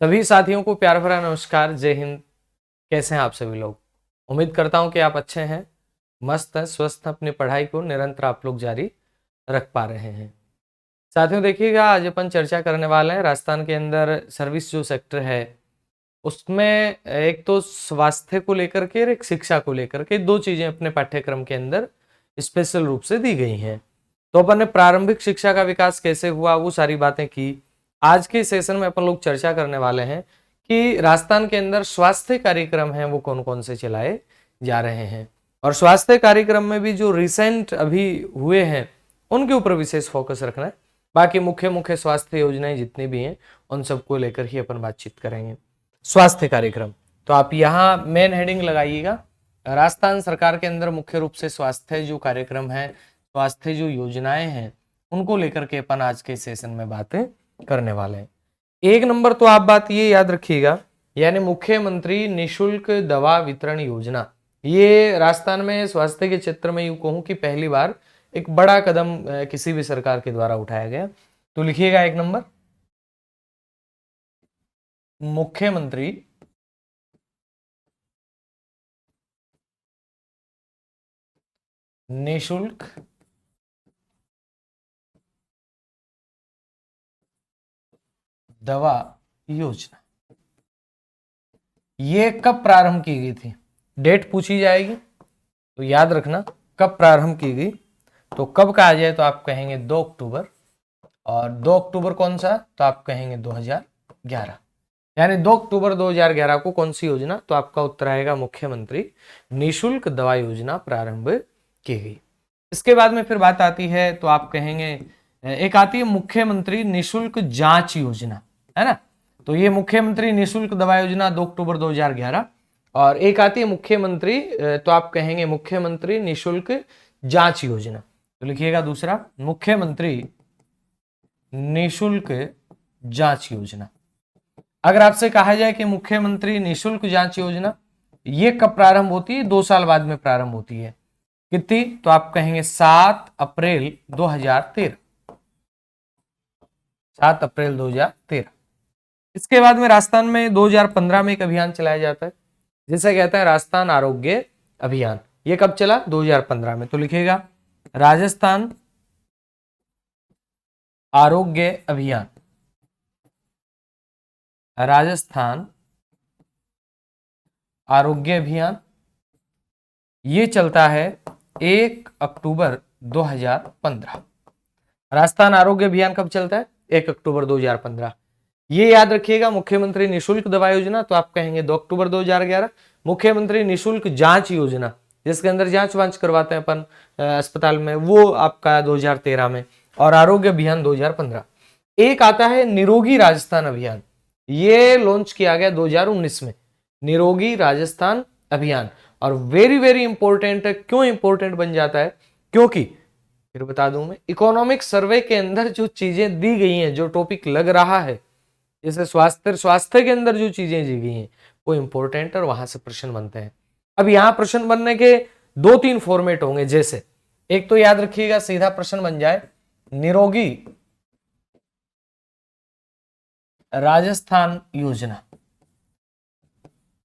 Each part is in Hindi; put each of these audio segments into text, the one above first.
सभी साथियों को प्यार भरा नमस्कार। जय हिंद। कैसे हैं आप सभी लोग? उम्मीद करता हूं कि आप अच्छे हैं, मस्त हैं, स्वस्थ हैं। अपनी पढ़ाई को निरंतर आप लोग जारी रख पा रहे हैं। साथियों देखिएगा, आज अपन चर्चा करने वाले हैं राजस्थान के अंदर सर्विस जो सेक्टर है उसमें एक तो स्वास्थ्य को लेकर के और एक शिक्षा को लेकर के दो चीजें अपने पाठ्यक्रम के अंदर स्पेशल रूप से दी गई हैं। तो अपन ने प्रारंभिक शिक्षा का विकास कैसे हुआ वो सारी बातें की। आज के सेशन में अपन लोग चर्चा करने वाले हैं कि राजस्थान के अंदर स्वास्थ्य कार्यक्रम हैं वो कौन कौन से चलाए जा रहे हैं, और स्वास्थ्य कार्यक्रम में भी जो रिसेंट अभी हुए हैं उनके ऊपर विशेष फोकस रखना है। बाकी मुख्य मुख्य स्वास्थ्य योजनाएं जितनी भी हैं उन सबको लेकर ही अपन बातचीत करेंगे। स्वास्थ्य कार्यक्रम, तो आप यहाँ मेन हेडिंग लगाइएगा। राजस्थान सरकार के अंदर मुख्य रूप से स्वास्थ्य जो कार्यक्रम है, स्वास्थ्य जो योजनाएं हैं उनको लेकर के अपन आज के सेशन में बातें करने वाले हैं। एक नंबर तो आप बात ये याद रखिएगा, यानी मुख्यमंत्री निशुल्क दवा वितरण योजना। ये राजस्थान में स्वास्थ्य के क्षेत्र में यूं कहूं कि पहली बार एक बड़ा कदम किसी भी सरकार के द्वारा उठाया गया। तो लिखिएगा एक नंबर, मुख्यमंत्री निशुल्क दवा योजना। ये कब प्रारंभ की गई थी? डेट पूछी जाएगी तो याद रखना कब प्रारंभ की गई। तो कब का आ जाए तो आप कहेंगे 2 अक्टूबर, और 2 अक्टूबर कौन सा? तो आप कहेंगे 2011। यानी 2 अक्टूबर 2011 को कौन सी योजना? तो आपका उत्तर आएगा मुख्यमंत्री निशुल्क दवा योजना प्रारंभ की गई। इसके बाद में फिर बात आती है तो आप कहेंगे एक आती है मुख्यमंत्री निशुल्क जांच योजना, है ना। तो ये मुख्यमंत्री निशुल्क दवा योजना 2 अक्टूबर 2011, और एक आती है मुख्यमंत्री, तो आप कहेंगे मुख्यमंत्री निशुल्क जांच योजना। तो लिखिएगा दूसरा, मुख्यमंत्री निशुल्क जांच योजना। अगर आपसे कहा जाए कि मुख्यमंत्री निशुल्क जांच योजना ये कब प्रारंभ होती है? 2 साल बाद में प्रारंभ होती है। कितनी? तो आप कहेंगे 7 अप्रैल 2013। 7 अप्रैल 2013। इसके बाद में राजस्थान में 2015 में एक अभियान चलाया जाता है जिसे कहते हैं राजस्थान आरोग्य अभियान। ये कब चला? 2015 में। तो लिखिएगा राजस्थान आरोग्य अभियान। राजस्थान आरोग्य अभियान ये चलता है 1 अक्टूबर 2015। राजस्थान आरोग्य अभियान कब चलता है? 1 अक्टूबर 2015। ये याद रखिएगा, मुख्यमंत्री निशुल्क दवा योजना तो आप कहेंगे 2 अक्टूबर 2011। मुख्यमंत्री निशुल्क जांच योजना जिसके अंदर जांच वांच करवाते हैं अपन अस्पताल में, वो आपका 2013 में, और आरोग्य अभियान 2015। एक आता है निरोगी राजस्थान अभियान, ये लॉन्च किया गया 2019 में। निरोगी राजस्थान अभियान, और वेरी वेरी इंपॉर्टेंट है। क्यों इंपॉर्टेंट बन जाता है? क्योंकि फिर बता दूं मैं, इकोनॉमिक सर्वे के अंदर जो चीजें दी गई हैं, जो टॉपिक लग रहा है, जैसे स्वास्थ्य के अंदर जो चीजें दी गई हैं वो इंपॉर्टेंट और वहां से प्रश्न बनते हैं। अब यहां प्रश्न बनने के 2-3 फॉर्मेट होंगे। जैसे एक तो याद रखिएगा, सीधा प्रश्न बन जाए निरोगी राजस्थान योजना।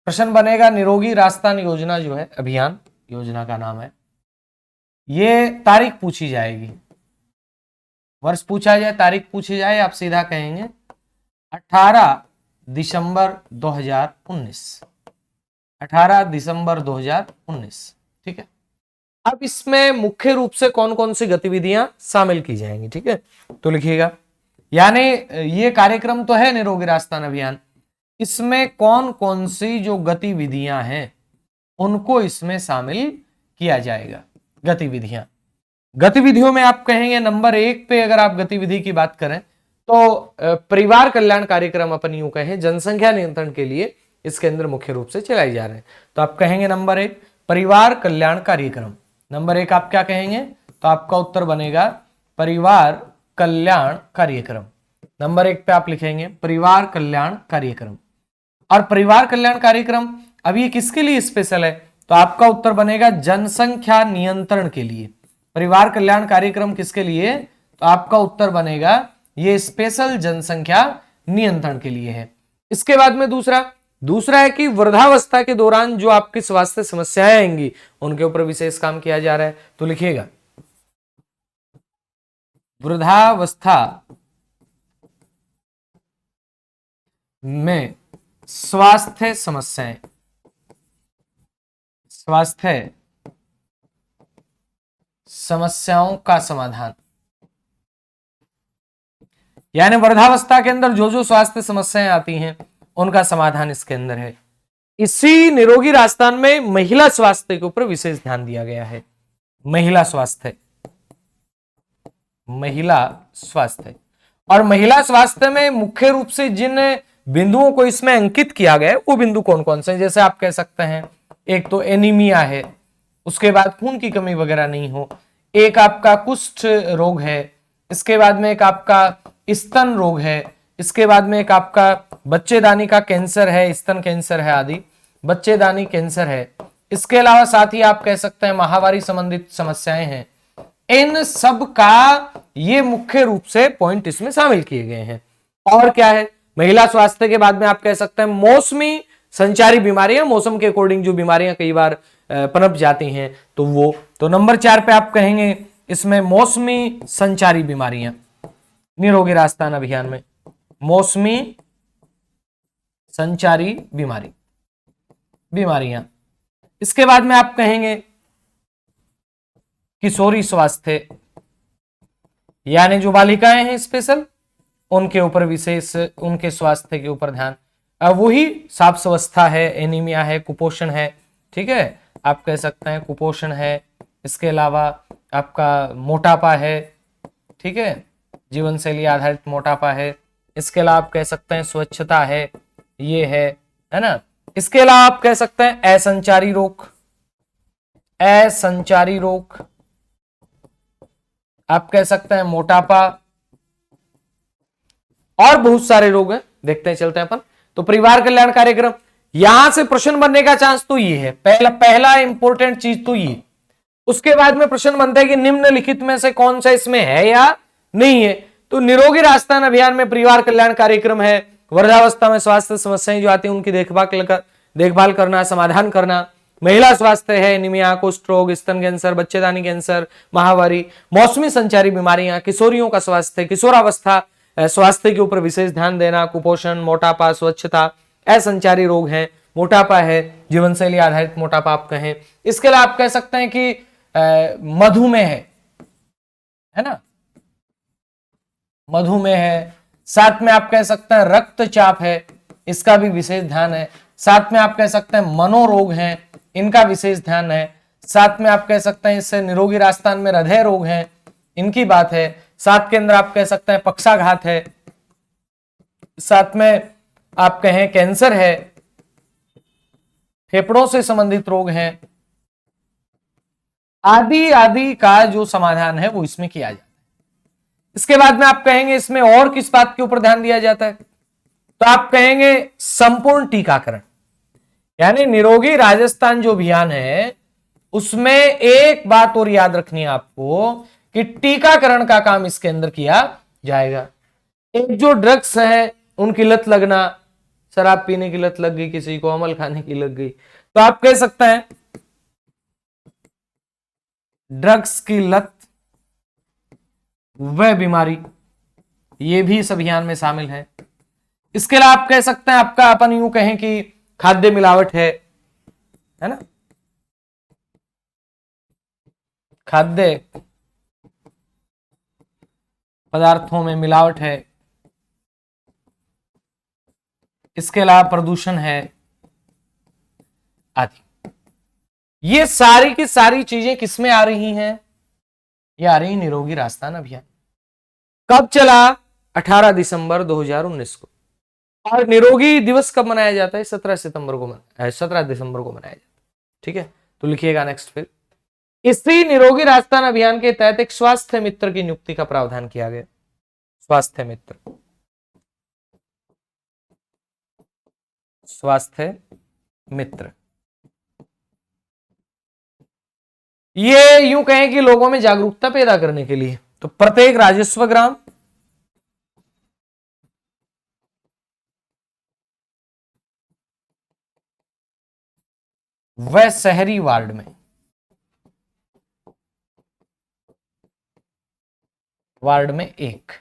प्रश्न बनेगा निरोगी राजस्थान योजना जो है अभियान, योजना का नाम है। ये तारीख पूछी जाएगी, वर्ष पूछा जाए, तारीख पूछी जाए, आप सीधा कहेंगे 18 दिसंबर 2019। 18 दिसंबर 2019। ठीक है। अब इसमें मुख्य रूप से कौन कौन सी गतिविधियां शामिल की जाएंगी? ठीक है, तो लिखिएगा, यानी ये कार्यक्रम तो है निरोगी राजस्थान अभियान, इसमें कौन कौन सी जो गतिविधियां हैं उनको इसमें शामिल किया जाएगा। गतिविधियों में आप कहेंगे नंबर 1 पे अगर आप गतिविधि की बात करें तो परिवार कल्याण कार्यक्रम अपन यूं कहें, जनसंख्या नियंत्रण के लिए इसके अंदर मुख्य रूप से चलाए जा रहे हैं। तो आप कहेंगे नंबर 1 परिवार कल्याण कार्यक्रम। नंबर 1 आप क्या कहेंगे? तो आपका उत्तर बनेगा परिवार कल्याण कार्यक्रम। नंबर 1 पे आप लिखेंगे परिवार कल्याण कार्यक्रम। और परिवार कल्याण कार्यक्रम अब ये किसके लिए स्पेशल है? तो आपका उत्तर बनेगा जनसंख्या नियंत्रण के लिए। परिवार कल्याण कार्यक्रम किसके लिए? तो आपका उत्तर बनेगा ये स्पेशल जनसंख्या नियंत्रण के लिए है। इसके बाद में दूसरा है कि वृद्धावस्था के दौरान जो आपकी स्वास्थ्य समस्याएं आएंगी उनके ऊपर विशेष काम किया जा रहा है। तो लिखिएगा वृद्धावस्था में स्वास्थ्य समस्याओं का समाधान, यानी वृद्धावस्था के अंदर जो जो स्वास्थ्य समस्याएं आती हैं उनका समाधान इसके अंदर है। इसी निरोगी राजस्थान में महिला स्वास्थ्य के ऊपर विशेष ध्यान दिया गया है। महिला स्वास्थ्य और महिला स्वास्थ्य में मुख्य रूप से जिन बिंदुओं को इसमें अंकित किया गया है वो बिंदु कौन कौन से हैं? जैसे आप कह सकते हैं एक तो एनीमिया है, उसके बाद खून की कमी वगैरह नहीं हो, एक आपका कुष्ठ रोग है, इसके बाद में एक आपका स्तन रोग है, इसके बाद में एक आपका बच्चेदानी का कैंसर है, स्तन कैंसर है आदि, बच्चेदानी कैंसर है। इसके अलावा साथ ही आप कह सकते हैं माहवारी संबंधित समस्याएं हैं। इन सब का ये मुख्य रूप से पॉइंट इसमें शामिल किए गए हैं। और क्या है, महिला स्वास्थ्य के बाद में आप कह सकते हैं मौसमी संचारी बीमारियां, मौसम के अकॉर्डिंग जो बीमारियां कई बार पनप जाती हैं तो वो, तो नंबर 4 पे आप कहेंगे इसमें मौसमी संचारी बीमारियां निरोगी राजस्थान अभियान में, मौसमी संचारी बीमारियां। इसके बाद में आप कहेंगे किशोरी स्वास्थ्य, यानी जो बालिकाएं हैं स्पेशल उनके ऊपर विशेष, उनके स्वास्थ्य के ऊपर ध्यान। वही साफ स्वास्थ्य है, एनीमिया है, कुपोषण है, ठीक है, आप कह सकते हैं कुपोषण है। इसके अलावा आपका मोटापा है, ठीक है, जीवन शैली आधारित मोटापा है। इसके अलावा आप कह सकते हैं स्वच्छता है, ये है ना। इसके अलावा आप कह सकते हैं असंचारी रोग, आप कह सकते हैं मोटापा, और बहुत सारे रोग हैं, देखते हैं चलते हैं अपन। तो परिवार कल्याण कार्यक्रम, यहां से प्रश्न बनने का चांस तो ये है, पहला इंपॉर्टेंट चीज तो ये। उसके बाद में प्रश्न बनता है कि निम्नलिखित में से कौन सा इसमें है या नहीं है। तो निरोगी राजस्थान अभियान में परिवार कल्याण कार्यक्रम है, वृद्धावस्था में स्वास्थ्य समस्याएं जो आती हैं उनकी देखभाल करना, समाधान करना। महिला स्वास्थ्य है, एनीमिया, कुष्ठ रोग, स्तन कैंसर, बच्चेदानी कैंसर, माहवारी, मौसमी संचारी बीमारियां, किशोरियों का स्वास्थ्य, किशोरावस्था स्वास्थ्य के ऊपर विशेष ध्यान देना, कुपोषण, मोटापा, स्वच्छता, असंचारी रोग है, मोटापा है, जीवन शैली आधारित मोटापा आप कहें। इसके अलावा आप कह सकते हैं कि मधुमेह है ना, मधुमेह है। साथ में आप कह सकते हैं रक्तचाप है, इसका भी विशेष ध्यान है। साथ में आप कह सकते हैं मनोरोग हैं, इनका विशेष ध्यान है। साथ में आप कह सकते हैं इससे निरोगी राजस्थान में हृदय रोग हैं, इनकी बात है। साथ के अंदर आप कह सकते हैं पक्षाघात है, साथ में आप कहें कैंसर है, फेफड़ों से संबंधित रोग हैं, आदि आदि का जो समाधान है वो इसमें किया जाता है। इसके बाद में आप कहेंगे इसमें और किस बात के ऊपर ध्यान दिया जाता है, तो आप कहेंगे संपूर्ण टीकाकरण, यानी निरोगी राजस्थान जो अभियान है उसमें एक बात और याद रखनी है आपको कि टीकाकरण का काम इसके अंदर किया जाएगा। एक जो ड्रग्स है उनकी लत लगना, शराब पीने की लत लग गई किसी को, अमल खाने की लग गई, तो आप कह सकते हैं ड्रग्स की लत वह बीमारी, ये भी इस अभियान में शामिल है। इसके अलावा आप कह सकते हैं आपका, अपन यूं कहें कि खाद्य मिलावट है ना, खाद्य पदार्थों में मिलावट है। इसके अलावा प्रदूषण है आदि। ये सारी की सारी चीजें किसमें आ रही हैं, ये आ रही निरोगी राजस्थान अभियान। कब चला, 18 दिसंबर 2019 को। और निरोगी दिवस कब मनाया जाता है, 17 दिसंबर को मनाया जाता है, ठीक है। तो लिखिएगा नेक्स्ट फिर। इसी निरोगी राजस्थान अभियान के तहत एक स्वास्थ्य मित्र की नियुक्ति का प्रावधान किया गया। स्वास्थ्य मित्र, ये यूं कहें कि लोगों में जागरूकता पैदा करने के लिए, तो प्रत्येक राजस्व ग्राम व शहरी वार्ड में, वार्ड में एक,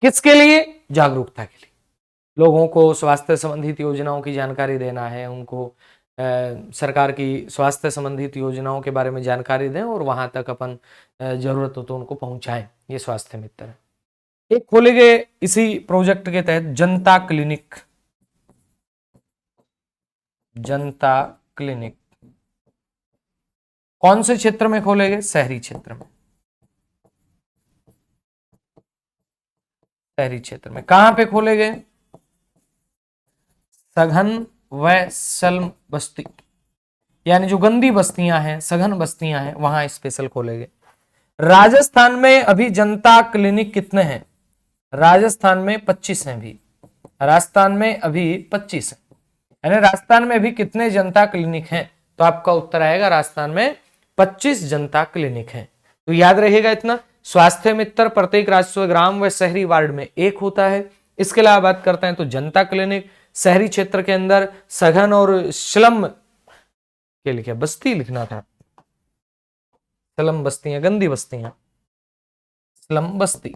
किसके लिए? जागरूकता के लिए। लोगों को स्वास्थ्य संबंधित योजनाओं की जानकारी देना है, उनको सरकार की स्वास्थ्य संबंधित योजनाओं के बारे में जानकारी दें और वहां तक अपन जरूरत हो तो उनको पहुंचाएं। ये स्वास्थ्य मित्र है। एक खोले गए इसी प्रोजेक्ट के तहत जनता क्लिनिक, जनता क्लिनिक कौन से क्षेत्र में खोले गए? शहरी क्षेत्र में, शहरी क्षेत्र में। कहां पे खोले गए? सघन व स्लम बस्ती, यानी जो गंदी बस्तियां हैं, सघन बस्तियां हैं, वहां स्पेशल खोले गए। राजस्थान में अभी जनता क्लिनिक कितने हैं? राजस्थान में 25 हैं भी, राजस्थान में अभी 25 हैं, यानी राजस्थान में अभी कितने जनता क्लिनिक हैं? तो आपका उत्तर आएगा राजस्थान में 25 जनता क्लिनिक हैं। तो याद रहेगा इतना। स्वास्थ्य मित्र प्रत्येक राजस्व ग्राम व शहरी वार्ड में एक होता है। इसके अलावा बात करते हैं तो जनता क्लिनिक शहरी क्षेत्र के अंदर सघन और स्लम के लिए बस्ती लिखना था, स्लम बस्तियां, गंदी बस्तियां, स्लम बस्ती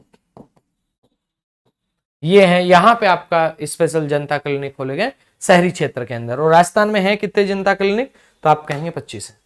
ये है। यहां पे आपका स्पेशल जनता क्लिनिक खोले गए शहरी क्षेत्र के अंदर। और राजस्थान में है कितने जनता क्लिनिक? तो आप कहेंगे 25 है।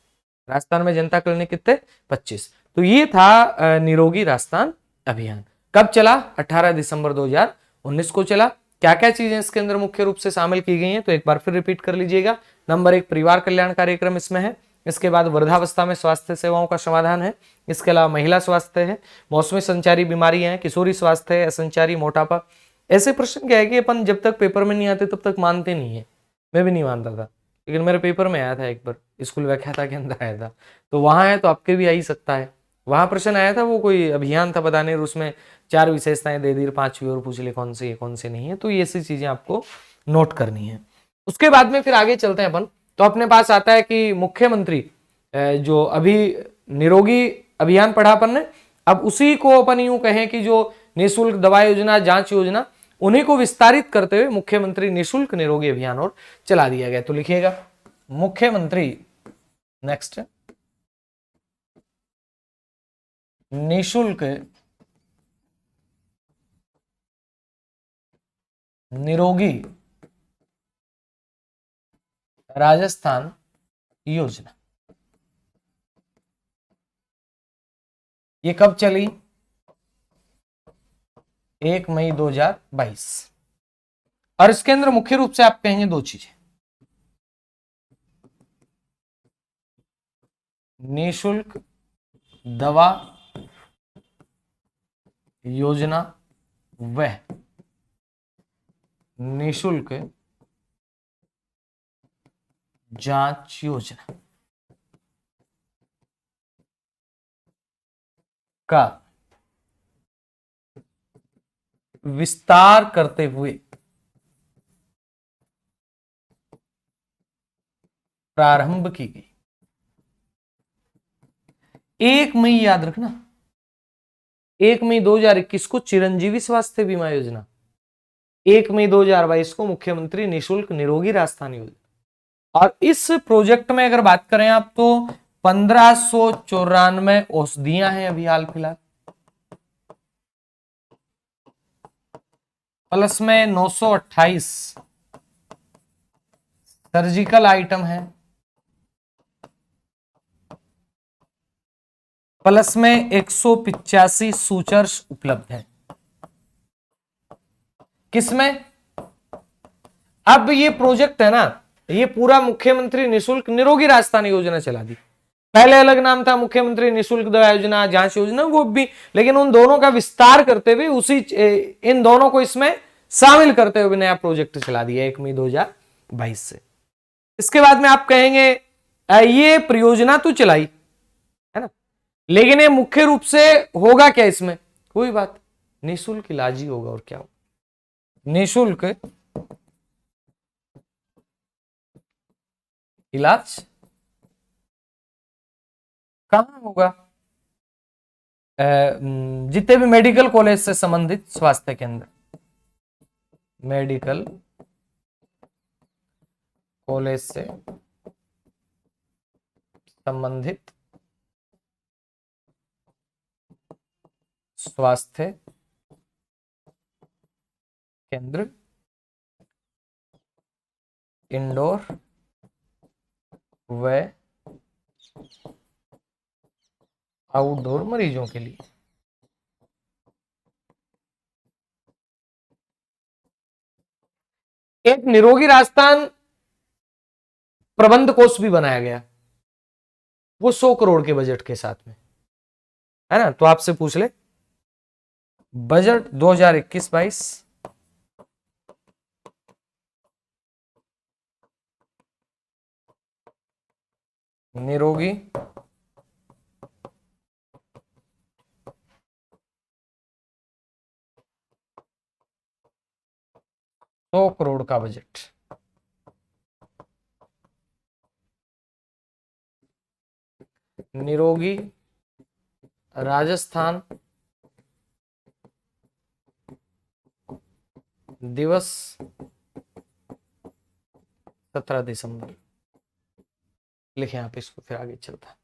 राजस्थान में जनता क्लिनिक कितने? 25। तो ये था निरोगी राजस्थान अभियान। कब चला? 18 दिसंबर 2019 को चला। क्या क्या चीजें इसके अंदर मुख्य रूप से शामिल की गई हैं तो एक बार फिर रिपीट कर लीजिएगा। नंबर 1 परिवार कल्याण कार्यक्रम इसमें है। इसके बाद वृद्धावस्था में स्वास्थ्य सेवाओं का समाधान है। इसके अलावा महिला स्वास्थ्य है, मौसमी संचारी बीमारियां हैं, किशोरी स्वास्थ्य है, असंचारी मोटापा। ऐसे प्रश्न क्या है कि अपन जब तक पेपर में नहीं आते तब तक मानते नहीं है। मैं भी नहीं मानता था, लेकिन मेरे पेपर में आया था एक बार, स्कूल व्याख्याता के अंदर आया था। तो वहां है तो आपके भी आ ही सकता है। वहां प्रश्न आया था, वो कोई अभियान था पता नहीं, उसमें 4 विशेषताएं दे दी, 5वीं और पूछ ले कौन सी है कौन सी नहीं है। तो ये ऐसी चीजें आपको नोट करनी है। उसके बाद में फिर आगे चलते हैं अपन। तो अपने पास आता है कि मुख्यमंत्री जो अभी निरोगी अभियान पढ़ा अपन ने, अब उसी को अपन यूं कहें कि जो निःशुल्क दवा योजना, जांच योजना, उन्हीं को विस्तारित करते हुए मुख्यमंत्री निःशुल्क निरोगी अभियान और चला दिया गया। तो लिखिएगा मुख्यमंत्री, नेक्स्ट, निःशुल्क निरोगी राजस्थान योजना। ये कब चली? 1 मई 2022। और इसके अंदर मुख्य रूप से आप कहेंगे 2 चीजें, निःशुल्क दवा योजना व निःशुल्क जांच योजना का विस्तार करते हुए प्रारंभ की गई। 1 मई याद रखना, 1 मई 2021 को चिरंजीवी स्वास्थ्य बीमा योजना, 1 मई 2022 को मुख्यमंत्री निःशुल्क निरोगी राजस्थान योजना। और इस प्रोजेक्ट में अगर बात करें आप तो 1594 औषधियां हैं अभी हाल फिलहाल, प्लस में 928 सर्जिकल आइटम है, प्लस में 185 सूचर्स उपलब्ध है। किसमें? अब ये प्रोजेक्ट है ना, ये पूरा मुख्यमंत्री निःशुल्क निरोगी राजस्थान योजना चला दी। पहले अलग नाम था मुख्यमंत्री निःशुल्क दवा योजना, जांच योजना, वो भी, लेकिन उन दोनों का विस्तार करते हुए उसी इन दोनों को इसमें शामिल करते हुए नया प्रोजेक्ट चला दिया 1 मई 2022 से। इसके बाद में आप कहेंगे ये परियोजना तो चलाई है ना, लेकिन ये मुख्य रूप से होगा क्या इसमें? कोई बात, निःशुल्क इलाज ही होगा और क्या होगा। निःशुल्क इलाज कहां होगा? जितने भी मेडिकल कॉलेज से संबंधित स्वास्थ्य केंद्र, मेडिकल कॉलेज से संबंधित स्वास्थ्य केंद्र इंडोर व आउटडोर मरीजों के लिए। एक निरोगी राजस्थान प्रबंध कोष भी बनाया गया, वो 100 करोड़ के बजट के साथ में, है ना। तो आपसे पूछ ले बजट 2021-22 निरोगी सौ करोड़ का बजट। निरोगी राजस्थान दिवस 17 दिसंबर। लिखे आप इसको, फिर आगे चलता।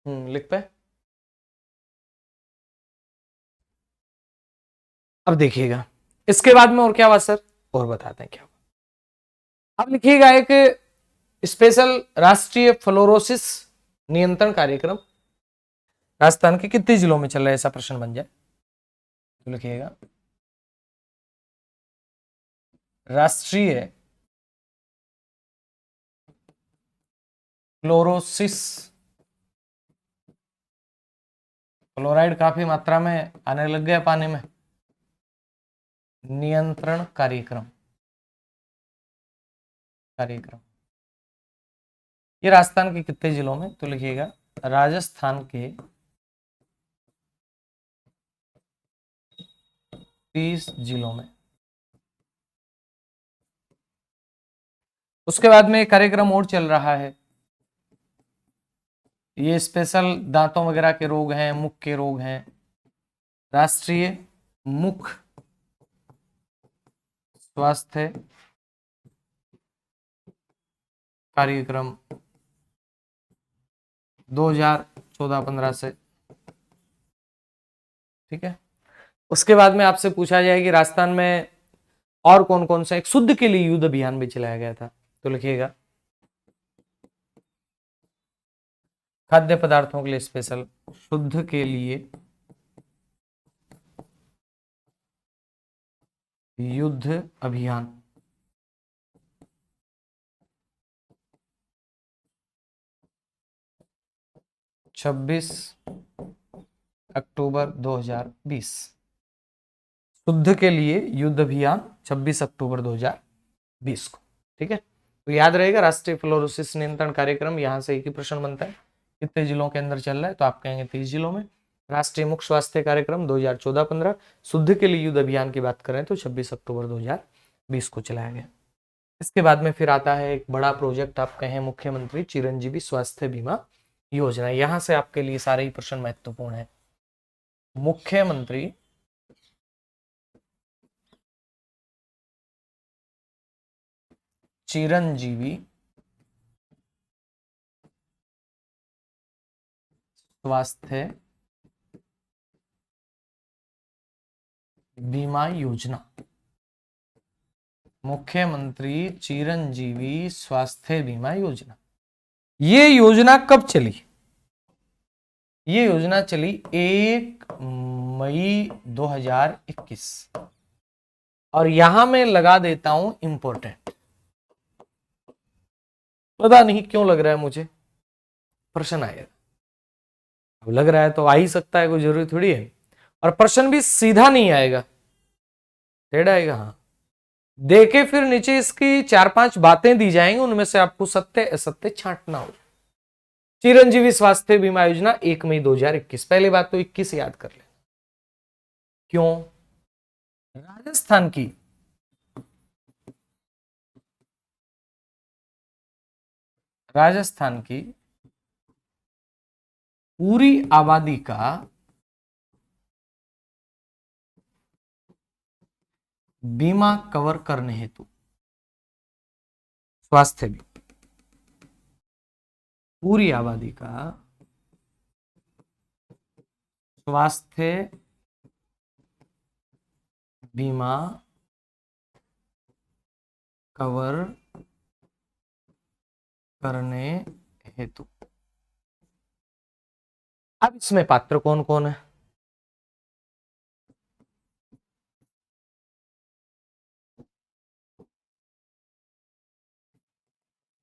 लिख पे। अब देखिएगा इसके बाद में और क्या हुआ सर, और बताते हैं क्या हुआ। अब लिखिएगा एक स्पेशल राष्ट्रीय फ्लोरोसिस नियंत्रण कार्यक्रम राजस्थान के कितने जिलों में चल रहा है, ऐसा प्रश्न बन जाए तो लिखिएगा राष्ट्रीय फ्लोरोसिस, फ्लोराइड काफी मात्रा में आने लग गया पानी में, नियंत्रण कार्यक्रम ये राजस्थान के कितने जिलों में, तो लिखिएगा राजस्थान के 30 जिलों में। उसके बाद में एक कार्यक्रम और चल रहा है, ये स्पेशल दांतों वगैरह के रोग हैं, मुख के रोग हैं, राष्ट्रीय मुख स्वास्थ्य कार्यक्रम 2014-15 से, ठीक है। उसके बाद में आपसे पूछा जाए कि राजस्थान में और कौन कौन सा एक शुद्ध के लिए युद्ध अभियान भी चलाया गया था, तो लिखिएगा खाद्य पदार्थों के लिए स्पेशल शुद्ध के लिए युद्ध अभियान 26 अक्टूबर 2020। शुद्ध के लिए युद्ध अभियान 26 अक्टूबर 2020 को, ठीक है। तो याद रहेगा राष्ट्रीय फ्लोरोसिस नियंत्रण कार्यक्रम, यहां से एक ही प्रश्न बनता है कितने जिलों के अंदर चल रहा है, तो आप कहेंगे 30 जिलों में। राष्ट्रीय मुख्य स्वास्थ्य कार्यक्रम 2014-15, शुद्ध के लिए युद्ध अभियान की बात करें तो 26 अक्टूबर 2020 को चलाया गया। इसके बाद में फिर आता है एक बड़ा प्रोजेक्ट, आप कहें मुख्यमंत्री चिरंजीवी स्वास्थ्य बीमा योजना। यहां से आपके लिए सारे ही प्रश्न महत्वपूर्ण है। मुख्यमंत्री चिरंजीवी स्वास्थ्य बीमा योजना, मुख्यमंत्री चिरंजीवी स्वास्थ्य बीमा योजना। ये योजना कब चली, ये योजना चली 1 मई 2021। और यहां मैं लगा देता हूं इंपॉर्टेंट, पता नहीं क्यों लग रहा है मुझे प्रश्न आएगा, अब लग रहा है तो आ ही सकता है, कोई जरूरी थोड़ी है। और प्रश्न भी सीधा नहीं आएगा, टेढ़ा आएगा। हाँ, देखे फिर नीचे इसकी 4-5 बातें दी जाएंगी, उनमें से आपको सत्य असत्य छांटना होगा। चिरंजीवी स्वास्थ्य बीमा योजना 1 मई 2021। पहली बात तो 21 याद कर ले, क्यों, राजस्थान की पूरी आबादी का बीमा कवर करने हेतु, स्वास्थ्य बीमा, पूरी आबादी का स्वास्थ्य बीमा कवर करने हेतु। अब इसमें पात्र कौन कौन है?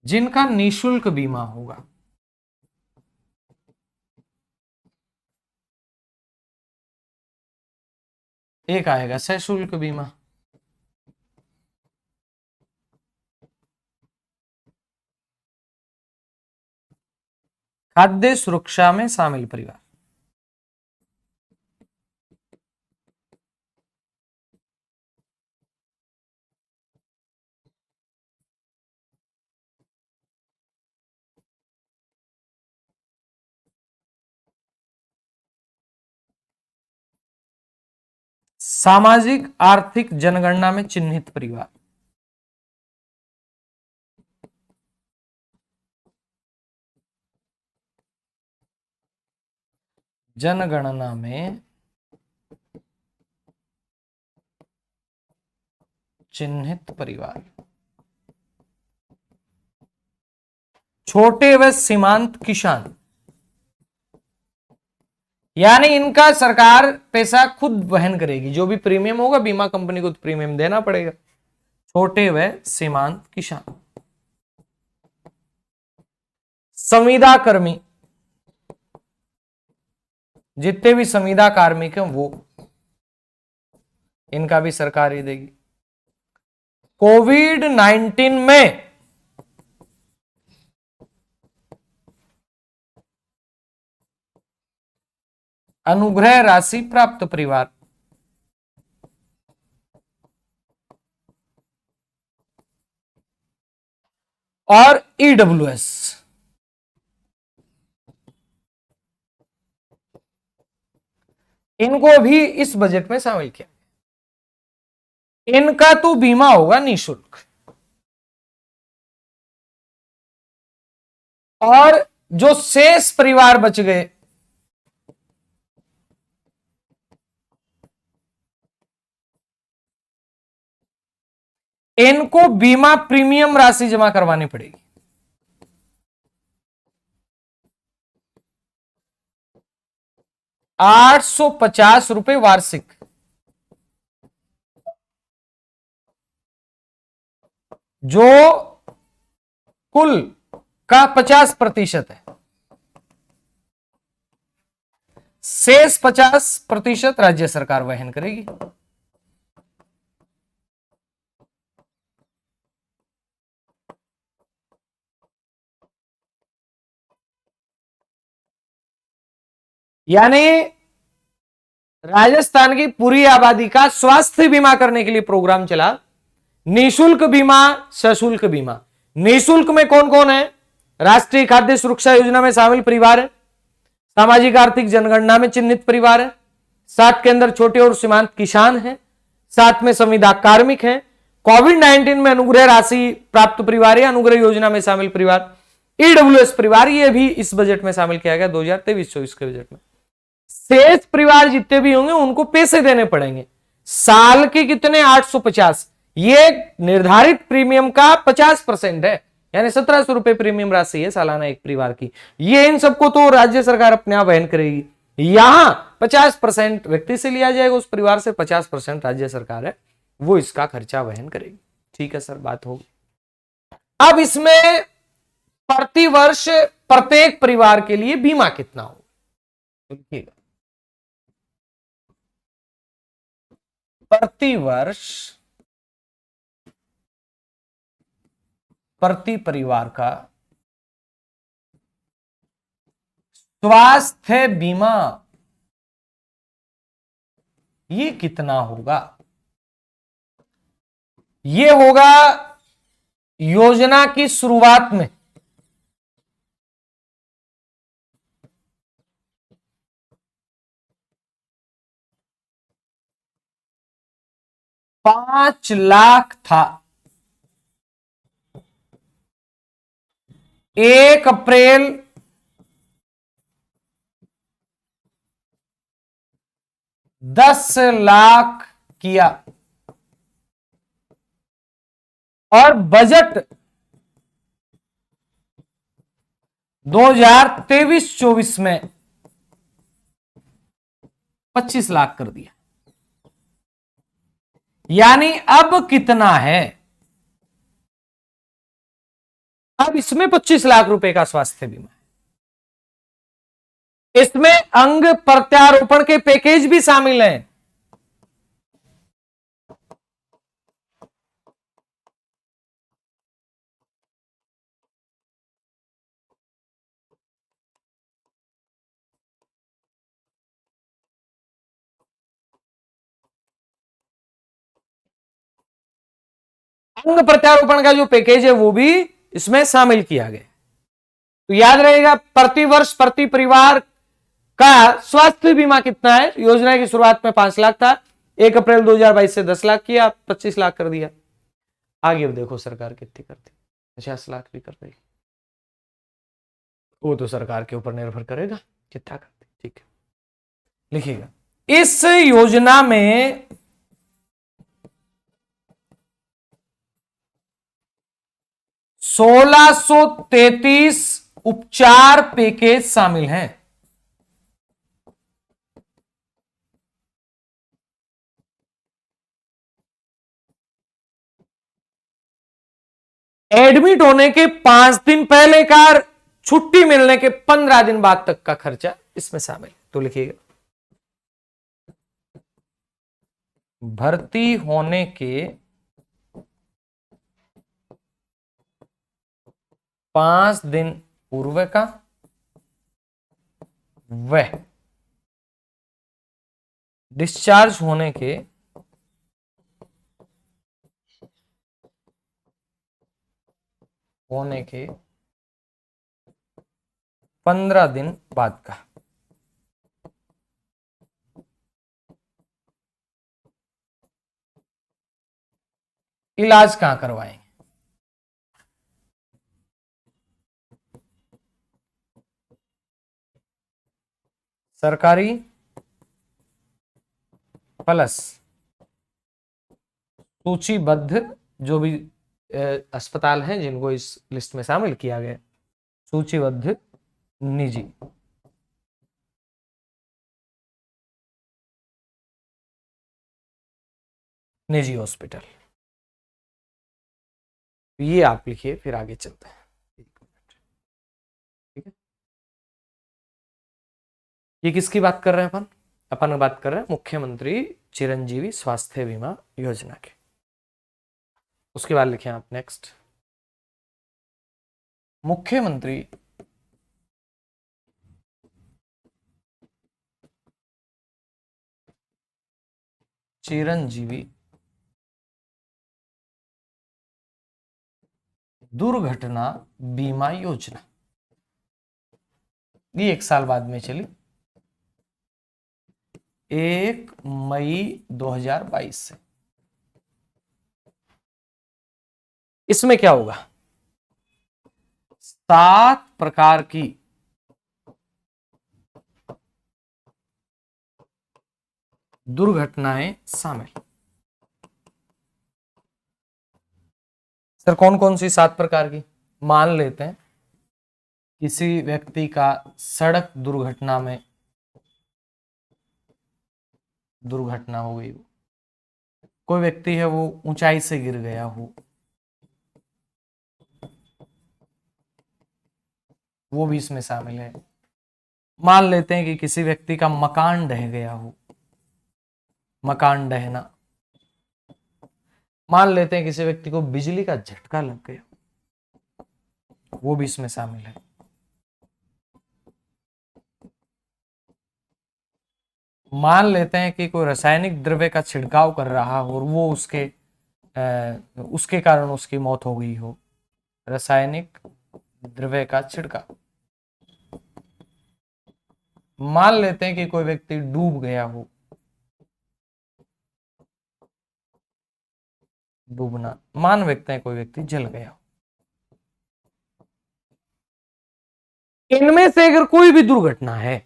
जिनका निशुल्क बीमा होगा, एक आएगा सशुल्क बीमा, खाद्य सुरक्षा में शामिल परिवार, सामाजिक आर्थिक जनगणना में चिन्हित परिवार, जनगणना में चिन्हित परिवार, छोटे व सीमांत किसान, यानी इनका सरकार पैसा खुद वहन करेगी, जो भी प्रीमियम होगा बीमा कंपनी को तो प्रीमियम देना पड़ेगा। छोटे व सीमांत किसान, संविदा कर्मी, जितने भी संविदा कार्मिक हैं वो, इनका भी सरकार ही देगी। कोविड-19 में अनुग्रह राशि प्राप्त परिवार, और ईडब्ल्यूएस, इनको भी इस बजट में शामिल किया। इनका तो बीमा होगा निःशुल्क, और जो शेष परिवार बच गए, इनको बीमा प्रीमियम राशि जमा करवानी पड़ेगी। ₹850 वार्षिक, जो कुल का 50% है। शेष 50% राज्य सरकार वहन करेगी। यानी राजस्थान की पूरी आबादी का स्वास्थ्य बीमा करने के लिए प्रोग्राम चला। निःशुल्क बीमा, सशुल्क बीमा। निःशुल्क में कौन कौन है? राष्ट्रीय खाद्य सुरक्षा योजना में शामिल परिवार है, सामाजिक आर्थिक जनगणना में चिन्हित परिवार है, साथ के अंदर छोटे और सीमांत किसान हैं, साथ में संविदा कार्मिक हैं, कोविड-19 में अनुग्रह राशि प्राप्त परिवार या अनुग्रह योजना में शामिल परिवार, ईडब्ल्यूएस परिवार, ये भी इस बजट में शामिल किया गया 2023-24 के बजट में। शेष परिवार जितने भी होंगे उनको पैसे देने पड़ेंगे। साल के कितने? 850। ये निर्धारित प्रीमियम का 50% है, यानी 1700 प्रीमियम राशि है सालाना एक परिवार की। ये इन सबको तो राज्य सरकार अपने आप वहन करेगी। यहां 50% व्यक्ति से लिया जाएगा, उस परिवार से 50% राज्य सरकार है वो इसका खर्चा वहन करेगी। ठीक है सर, बात होगी। अब इसमें प्रतिवर्ष प्रत्येक परिवार के लिए बीमा कितना हो? प्रतिवर्ष प्रति परिवार का स्वास्थ्य बीमा ये कितना होगा? ये होगा योजना की शुरुआत में 5 लाख था। 1 अप्रैल 10 लाख किया और बजट 2023-24 में 25 लाख कर दिया। यानी अब कितना है? अब इसमें 25 लाख रुपए का स्वास्थ्य बीमा है। इसमें अंग प्रत्यारोपण के पैकेज भी शामिल हैं। अंग प्रत्यारोपण का जो पैकेज है वो भी इसमें शामिल किया गया। तो याद रहेगा, प्रति वर्ष प्रति परिवार का स्वास्थ्य बीमा कितना है? योजना की शुरुआत में 5 लाख था, 1 अप्रैल 2022 से 10 लाख किया, 25 लाख कर दिया। आगे अब देखो सरकार कितनी करती, 50 लाख भी कर रही। वो तो सरकार के ऊपर निर्भर करेगा कितना करती। ठीक है, लिखिएगा। इस योजना में 1633 उपचार पैकेज शामिल हैं। एडमिट होने के 5 दिन पहले का, छुट्टी मिलने के 15 दिन बाद तक का खर्चा इसमें शामिल है। तो लिखिएगा, भर्ती होने के 5 दिन पूर्व का वह डिस्चार्ज होने के 15 दिन बाद का। इलाज कहां करवाएंगे? सरकारी प्लस सूचीबद्ध जो भी अस्पताल हैं जिनको इस लिस्ट में शामिल किया गया, सूचीबद्ध निजी। निजी हॉस्पिटल, ये आप लिखिए, फिर आगे चलते हैं। ठीक है, ये किसकी बात कर रहे हैं? अपन बात कर रहे हैं मुख्यमंत्री चिरंजीवी स्वास्थ्य बीमा योजना के। उसके बाद लिखें आप नेक्स्ट, मुख्यमंत्री चिरंजीवी दुर्घटना बीमा योजना। ये 1 साल बाद में चली, 1 मई 2022 से। इसमें क्या होगा? 7 प्रकार की दुर्घटनाएं शामिल। सर कौन कौन सी 7 प्रकार की? मान लेते हैं किसी व्यक्ति का सड़क दुर्घटना में दुर्घटना हो गई, कोई व्यक्ति है वो ऊंचाई से गिर गया हो, वो भी इसमें शामिल है। मान लेते हैं कि किसी व्यक्ति का मकान ढह गया हो, मकान ढहना। मान लेते हैं किसी व्यक्ति को बिजली का झटका लग गया, वो भी इसमें शामिल है। मान लेते हैं कि कोई रासायनिक द्रव्य का छिड़काव कर रहा हो और वो उसके कारण उसकी मौत हो गई हो, रासायनिक द्रव्य का छिड़काव। मान लेते हैं कि कोई व्यक्ति डूब गया हो, डूबना, मान व्यक्ति कोई व्यक्ति जल गया हो। इनमें से अगर कोई भी दुर्घटना है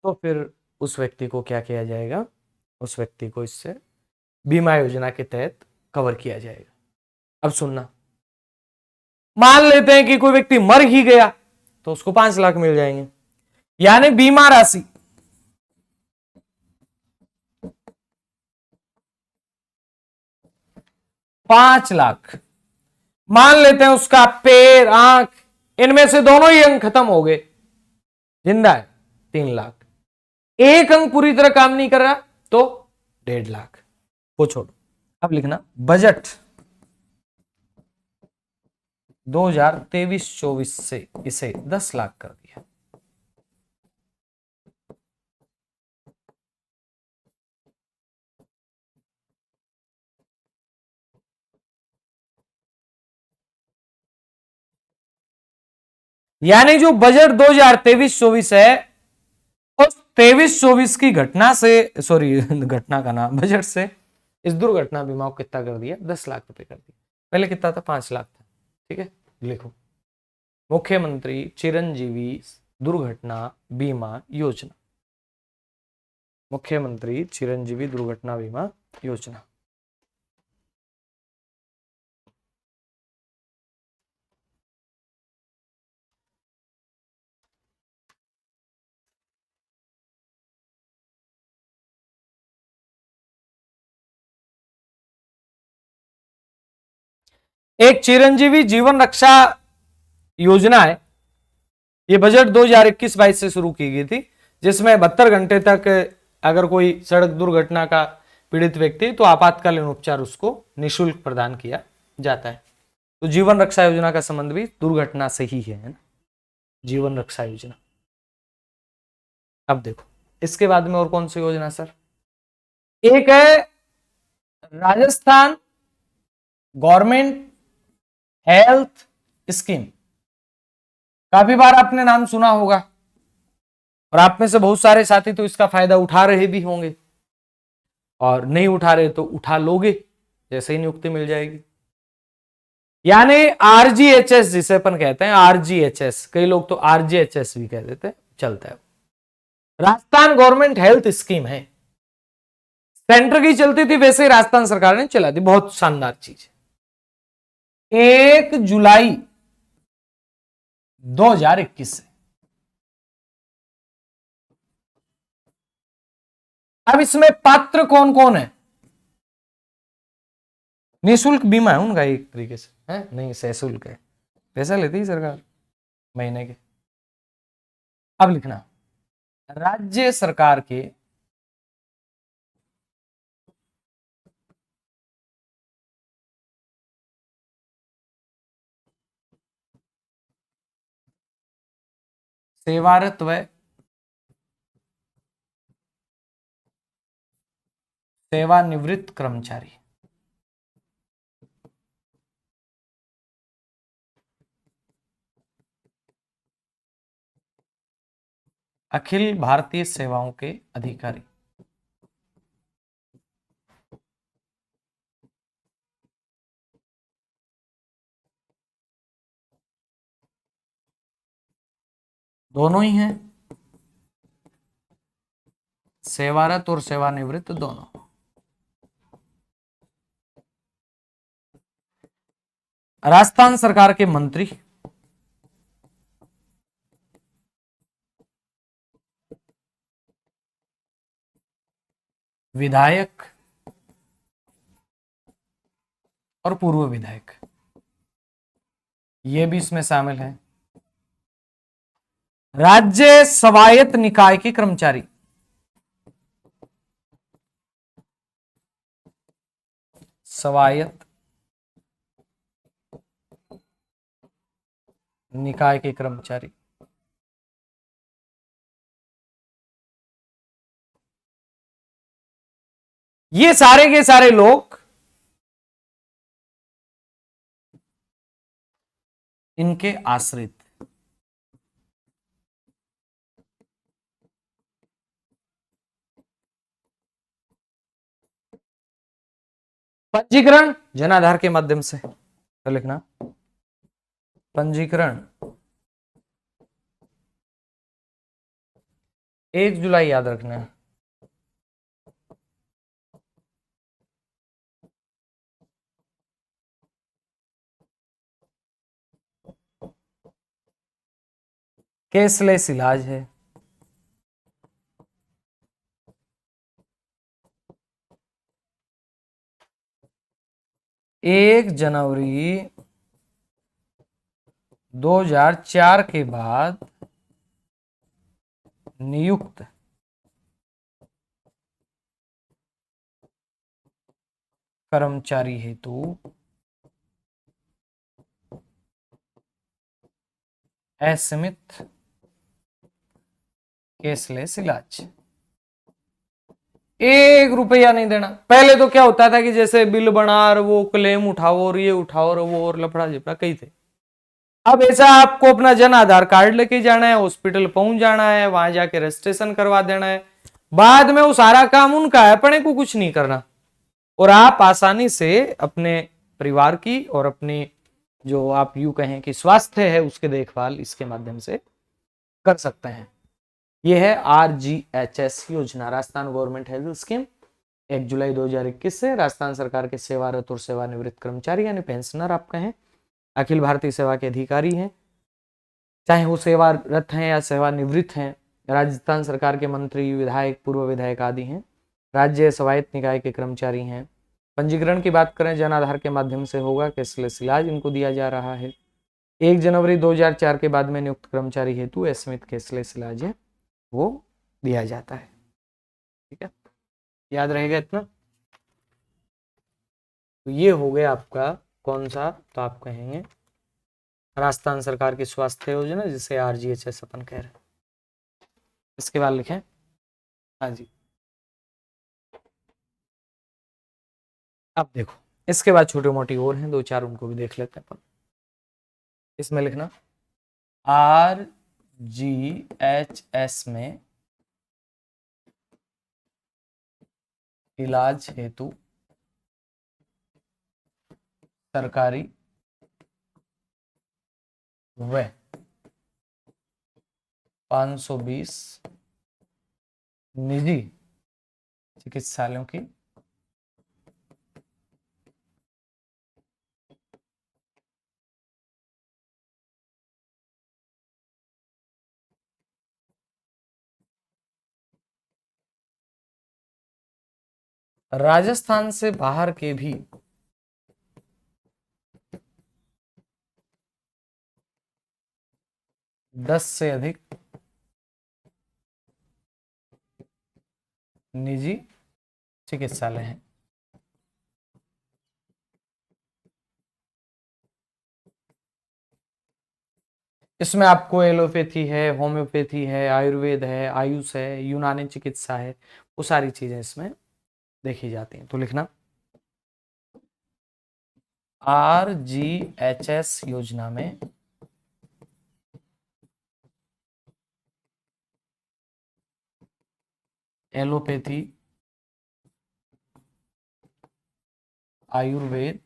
तो फिर उस व्यक्ति को क्या किया जाएगा, उस व्यक्ति को इससे बीमा योजना के तहत कवर किया जाएगा। अब सुनना, मान लेते हैं कि कोई व्यक्ति मर ही गया तो उसको 5 लाख मिल जाएंगे, यानी बीमा राशि 5 लाख। मान लेते हैं उसका पैर, आंख, इनमें से दोनों ही अंग खत्म हो गए, जिंदा है 3 लाख। एक अंग पूरी तरह काम नहीं कर रहा तो 1.5 लाख। वो छोड़ो, अब लिखना बजट 2023-24 से इसे 10 लाख कर दिया। यानी जो बजट 2023-24 है उस 23-24 की घटना से, सॉरी घटना का नाम बजट से, इस दुर्घटना बीमा को कितना कर दिया, 10 लाख रुपए कर दिया। पहले कितना था, 5 लाख था। ठीक है, लिखो मुख्यमंत्री चिरंजीवी दुर्घटना बीमा योजना, मुख्यमंत्री चिरंजीवी दुर्घटना बीमा योजना। एक चिरंजीवी जीवन रक्षा योजना है, ये बजट 2021-22 से शुरू की गई थी, जिसमें 72 घंटे तक अगर कोई सड़क दुर्घटना का पीड़ित व्यक्ति तो आपातकालीन उपचार उसको निःशुल्क प्रदान किया जाता है। तो जीवन रक्षा योजना का संबंध भी दुर्घटना से ही है ना, जीवन रक्षा योजना। अब देखो इसके बाद में और कौन सी योजना सर, एक है राजस्थान गवर्नमेंट हेल्थ स्कीम। काफी बार आपने नाम सुना होगा और आप में से बहुत सारे साथी तो इसका फायदा उठा रहे भी होंगे, और नहीं उठा रहे तो उठा लोगे जैसे ही नियुक्ति मिल जाएगी। यानी आरजीएचएस जिसे अपन कहते हैं, आरजीएचएस, कई लोग तो आरजीएचएस भी कह देते हैं, चलता है। राजस्थान गवर्नमेंट हेल्थ स्कीम है, सेंटर की चलती थी, वैसे ही राजस्थान सरकार ने चला दी। बहुत शानदार चीज। 1 जुलाई 2021 से। अब इसमें पात्र कौन कौन है, निःशुल्क बीमा है उनका एक तरीके से, है नहीं सशुल्क है, पैसा लेती है सरकार महीने के। अब लिखना राज्य सरकार के सेवारत व सेवानिवृत्त कर्मचारी, अखिल भारतीय सेवाओं के अधिकारी, दोनों ही हैं, सेवारत और सेवानिवृत्त दोनों। राजस्थान सरकार के मंत्री, विधायक और पूर्व विधायक, ये भी इसमें शामिल है। राज्य स्वायत्त निकाय के कर्मचारी, स्वायत्त निकाय के कर्मचारी, ये सारे के सारे लोग इनके आश्रित, पंजीकरण जनाधार के माध्यम से, तो लिखना पंजीकरण 1 जुलाई याद रखना है। कैशलेस इलाज है। 1 जनवरी 2004 के बाद नियुक्त कर्मचारी हेतु असीमित कैशलेस इलाज, 1 रुपया नहीं देना। पहले तो क्या होता था कि जैसे बिल बना और वो क्लेम उठाओ और ये उठाओ और वो और लफड़ा झपड़ा कई थे। अब ऐसा आपको अपना जन आधार कार्ड लेके जाना है, हॉस्पिटल पहुंच जाना है, वहां जाके रजिस्ट्रेशन करवा देना है, बाद में वो सारा काम उनका है, अपने को कुछ नहीं करना, और आप आसानी से अपने परिवार की और अपनी जो आप यूं कहें कि स्वास्थ्य है उसके देखभाल इसके माध्यम से कर सकते हैं। यह है RGHS योजना, राजस्थान गवर्नमेंट हेल्थ स्कीम। 1 जुलाई 2021 से राजस्थान सरकार के सेवारत और सेवानिवृत्त कर्मचारी यानी पेंशनर आप कहें, अखिल भारतीय सेवा के अधिकारी हैं, चाहे वो सेवारत हैं या सेवानिवृत्त हैं, राजस्थान सरकार के मंत्री, विधायक, पूर्व विधायक आदि हैं, राज्य स्वायत्त निकाय के कर्मचारी हैं। पंजीकरण की बात करें जन आधार के माध्यम से होगा, कैशलेस इलाज इनको दिया जा रहा है। 1 जनवरी 2004 के बाद में नियुक्त कर्मचारी हेतु असीमित कैशलेस इलाज है वो दिया जाता है। ठीक है, याद रहेगा इतना। तो ये हो गया आपका कौन सा, तो आप कहेंगे राजस्थान सरकार की स्वास्थ्य योजना जिसे RGHS अपन कह रहे हैं। इसके बाद लिखें, हाँ जी, अब देखो इसके बाद छोटी मोटी और हैं 2-4, उनको भी देख लेते हैं अपन। इसमें लिखना RGHS में इलाज हेतु सरकारी व 520 निजी चिकित्सालयों की राजस्थान से बाहर के भी 10 से अधिक निजी चिकित्सालय हैं। इसमें आपको एलोपैथी है, होम्योपैथी है, आयुर्वेद है, आयुष है, यूनानी चिकित्सा है, वो सारी चीजें इसमें देखी जाती हैं। तो लिखना RGHS योजना में एलोपैथी, आयुर्वेद,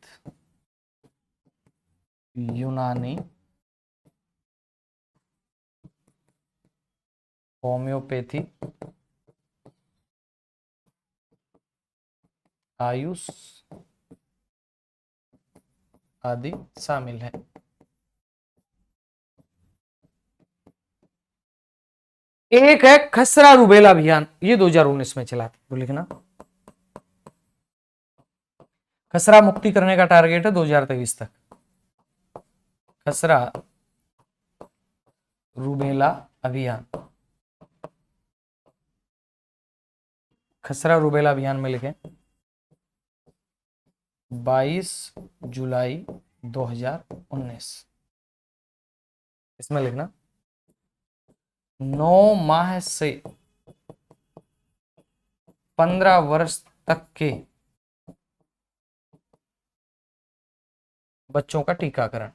यूनानी, होम्योपैथी, आयुष आदि शामिल है। एक है खसरा रूबेला अभियान, ये 2019 में चला था। तो लिखना खसरा मुक्ति करने का टारगेट है 2023 तक। खसरा रूबेला अभियान, खसरा रूबेला अभियान में लिखें 22 जुलाई 2019। इसमें लिखना 9 माह से 15 वर्ष तक के बच्चों का टीकाकरण।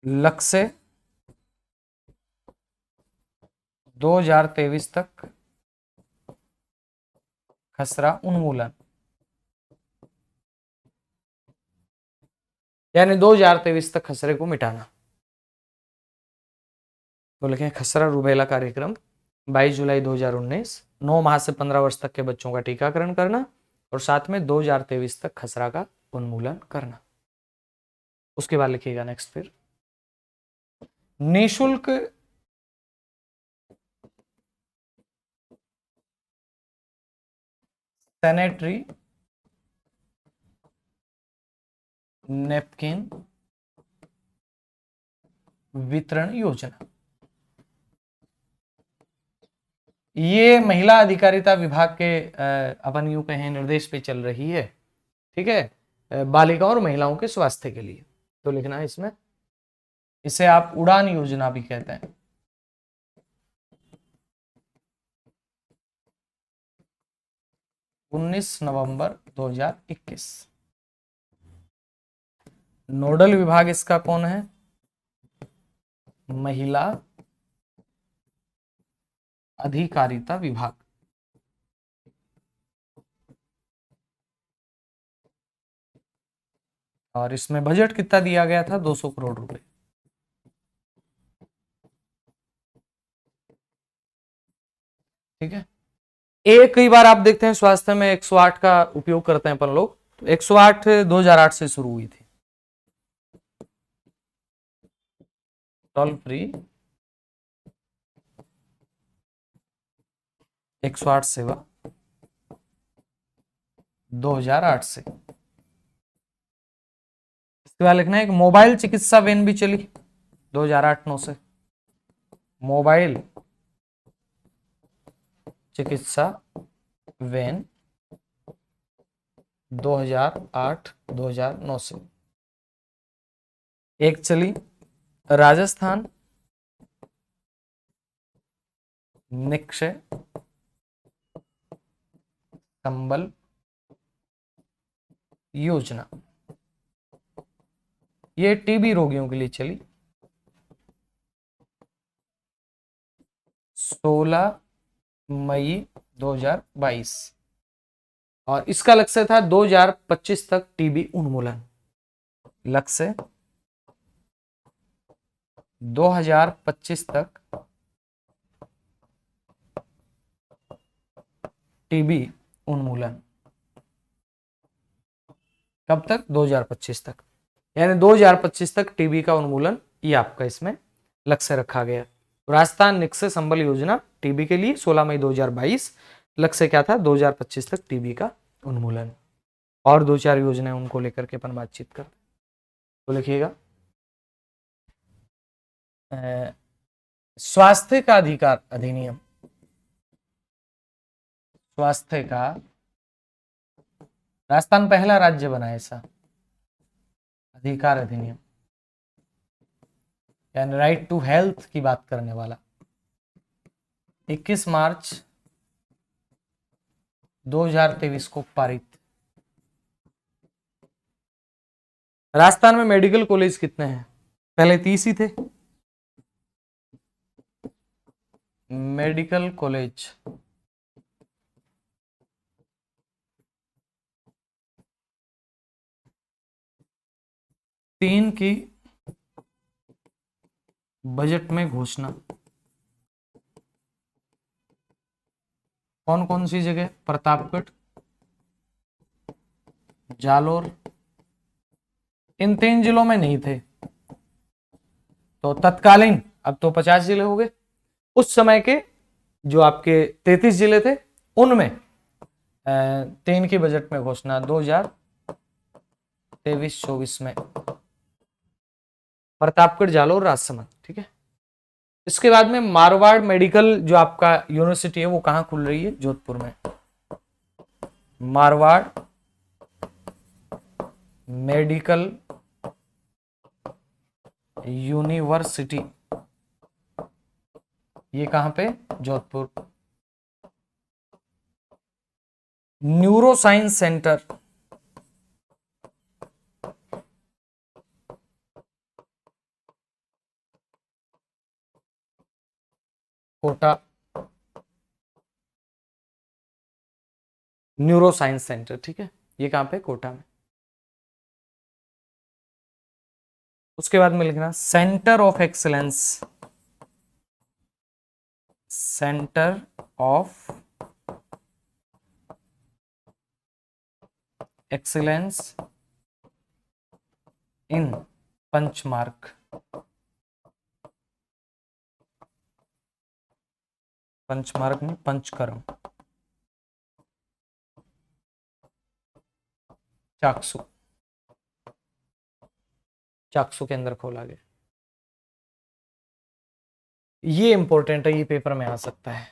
लक्ष्य 2023 तक खसरा उन्मूलन, यानी 2023 तक खसरे को मिटाना। तो लिखें खसरा रूबेला कार्यक्रम 22 जुलाई 2019, 9 माह से 15 वर्ष तक के बच्चों का टीकाकरण करना और साथ में 2023 तक खसरा का उन्मूलन करना। उसके बाद लिखिएगा नेक्स्ट फिर निःशुल्क सैनिटरी नैपकिन वितरण योजना। ये महिला अधिकारिता विभाग के अपन यूं कहें निर्देश पे चल रही है, ठीक है, बालिकाओं और महिलाओं के स्वास्थ्य के लिए। तो लिखना है इसमें, इसे आप उड़ान योजना भी कहते हैं। नवंबर 2021। नोडल विभाग इसका कौन है? महिला अधिकारिता विभाग। और इसमें बजट कितना दिया गया था? 200 करोड़ रुपए। ठीक है। एक कई बार आप देखते हैं स्वास्थ्य में 108 का उपयोग करते हैं अपन लोग, तो 108 2008 से शुरू हुई थी, टोल फ्री 108 सेवा 2008 से। इसके बाद लिखना है एक मोबाइल चिकित्सा वैन भी चली 2008-9 से। मोबाइल चिकित्सा वैन 2008-2009 से। एक चली राजस्थान निक्षय संबल योजना, ये टीबी रोगियों के लिए चली 16 मई 2022। और इसका लक्ष्य था 2025 तक टीबी उन्मूलन। लक्ष्य 2025 तक टीबी उन्मूलन। कब तक? 2025 तक, यानी 2025 तक टीबी का उन्मूलन, ये आपका इसमें लक्ष्य रखा गया। राजस्थान निक्षय संबल योजना टीबी के लिए 16 मई 2022। लक्ष्य क्या था? 2025 तक टीबी का उन्मूलन। और 2-4 योजनाएं उनको लेकर के अपन बातचीत करते। तो लिखिएगा स्वास्थ्य का अधिकार अधिनियम, स्वास्थ्य का, राजस्थान पहला राज्य बना ऐसा अधिकार अधिनियम, यानी राइट टू हेल्थ की बात करने वाला, 21 मार्च 2023 को पारित। राजस्थान में मेडिकल कॉलेज कितने हैं? पहले 30 ही थे। मेडिकल कॉलेज 3 की बजट में घोषणा। कौन कौन सी जगह? प्रतापगढ़, जालोर, इन 3 जिलों में नहीं थे। तो तत्कालीन, अब तो 50 जिले हो गए, उस समय के जो आपके 33 जिले थे उनमें 3 की बजट में घोषणा 2023-24 में। प्रतापगढ़, जालोर, राजसमंद। ठीक है। इसके बाद में मारवाड़ मेडिकल जो आपका यूनिवर्सिटी है वो कहां खुल रही है? जोधपुर में। मारवाड़ मेडिकल यूनिवर्सिटी, ये कहां पे? Jodhpur. Neuroscience centre Kota. Neuroscience centre, ठीक है, ये कहाँ पे, कोटा में। उसके बाद में लिखना centre of excellence, centre of excellence in punch mark, punch mark में पंचकर्म, चाकसू, चाकसू के अंदर खोला गया। ये इंपॉर्टेंट है, ये पेपर में आ सकता है।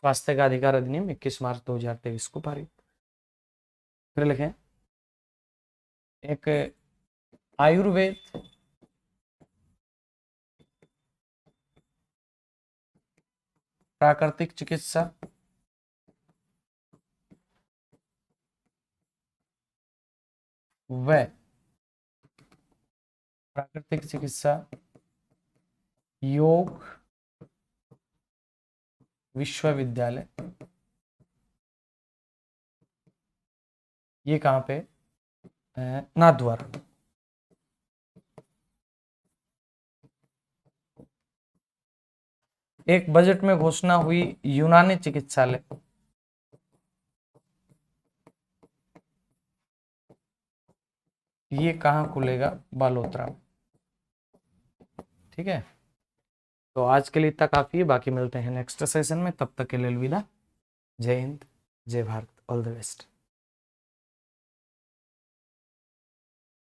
स्वास्थ्य का अधिकार अधिनियम 21 मार्च 2023 को पारित। फिर लिखें एक आयुर्वेद प्राकृतिक चिकित्सा व प्राकृतिक चिकित्सा योग विश्वविद्यालय, ये कहाँ पे, नाथद्वारा। एक बजट में घोषणा हुई यूनानी चिकित्सालय, ये कहाँ खुलेगा, बालोतरा में, ठीक है। तो आज के लिए इतना काफी है, बाकी मिलते हैं नेक्स्ट सेशन में, तब तक के लिए अलविदा। जय हिंद, जय भारत, ऑल द बेस्ट।